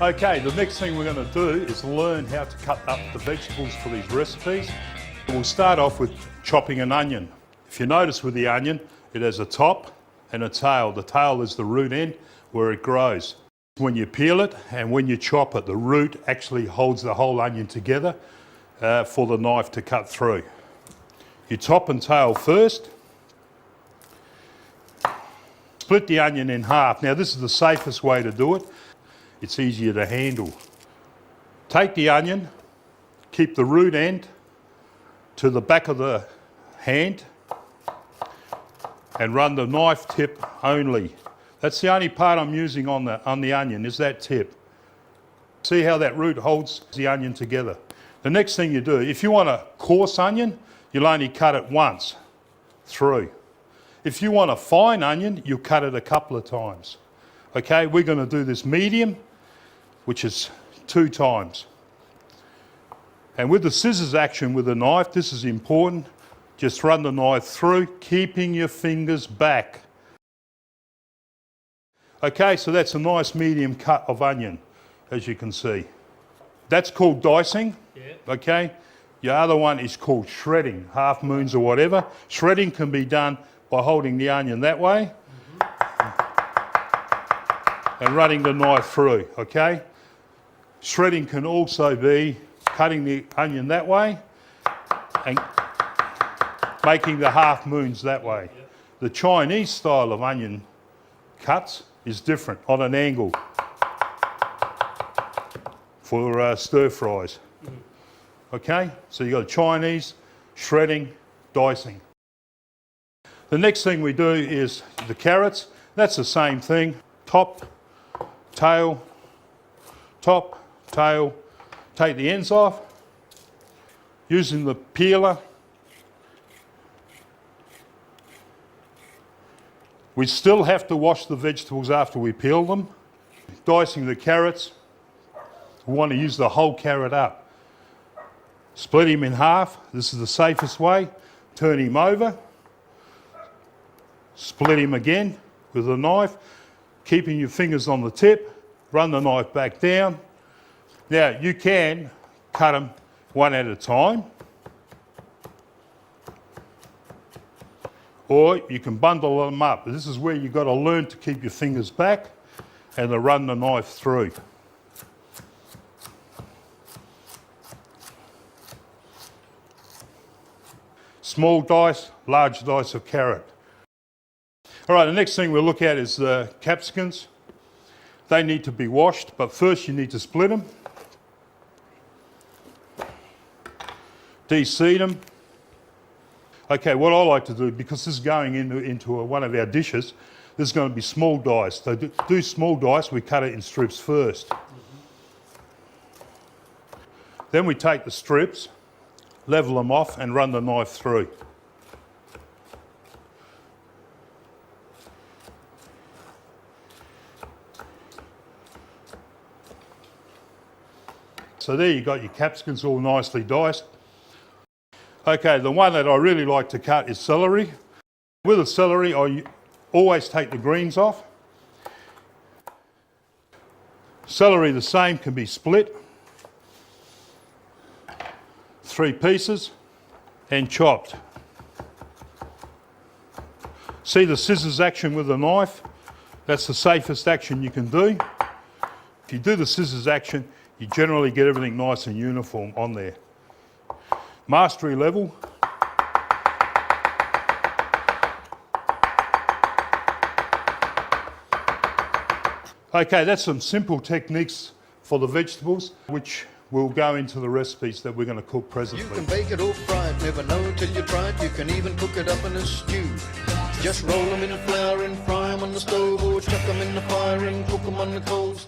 Okay, the next thing we're going to do is learn how to cut up the vegetables for these recipes. We'll start off with chopping an onion. If you notice with the onion, it has a top and a tail. The tail is the root end where it grows. When you peel it and when you chop it, the root actually holds the whole onion together for the knife to cut through. You top and tail first. Split the onion in half. Now this is the safest way to do it. It's easier to handle. Take the onion, keep the root end to the back of the hand and run the knife tip only. That's the only part I'm using on the onion, is that tip. See how that root holds the onion together. The next thing you do, if you want a coarse onion, you'll only cut it once through. If you want a fine onion, you'll cut it a couple of times. Okay, we're going to do this medium, which is 2 times. And with the scissors action with the knife, this is important. Just run the knife through, keeping your fingers back. Okay, so that's a nice medium cut of onion, as you can see. That's called dicing, okay? Your other one is called shredding, half moons or whatever. Shredding can be done by holding the onion that way and running the knife through, okay? Shredding can also be cutting the onion that way and making the half moons that way. The Chinese style of onion cuts is different, on an angle for stir fries. Okay, so you've got Chinese, shredding, dicing. The next thing we do is the carrots. That's the same thing. Top, tail, take the ends off, using the peeler. We still have to wash the vegetables after we peel them. Dicing the carrots, we want to use the whole carrot up. Split him in half. This is the safest way. Turn him over. Split him again with a knife, keeping your fingers on the tip. Run the knife back down. Now you can cut them one at a time, or you can bundle them up. This is where you've got to learn to keep your fingers back and to run the knife through. Small dice, large dice of carrot. All right, the next thing we'll look at is the capsicums. They need to be washed, but first you need to split them, de-seed them. Okay, what I like to do, because this is going into one of our dishes, this is going to be small dice. So to do small dice, we cut it in strips first. Then we take the strips, level them off and run the knife through. So there you got your capsicums all nicely diced. Okay, the one that I really like to cut is celery. With the celery, I always take the greens off. Celery the same, can be split, 3 pieces and chopped. See the scissors action with the knife? That's the safest action you can do. If you do the scissors action, you generally get everything nice and uniform on there. Mastery level. Okay, that's some simple techniques for the vegetables, which will go into the recipes that we're going to cook presently. You can bake it or fry it, never know till you try it. You can even cook it up in a stew. Just roll them in flour and fry them on the stove, or chuck them in the fire and cook them on the coals.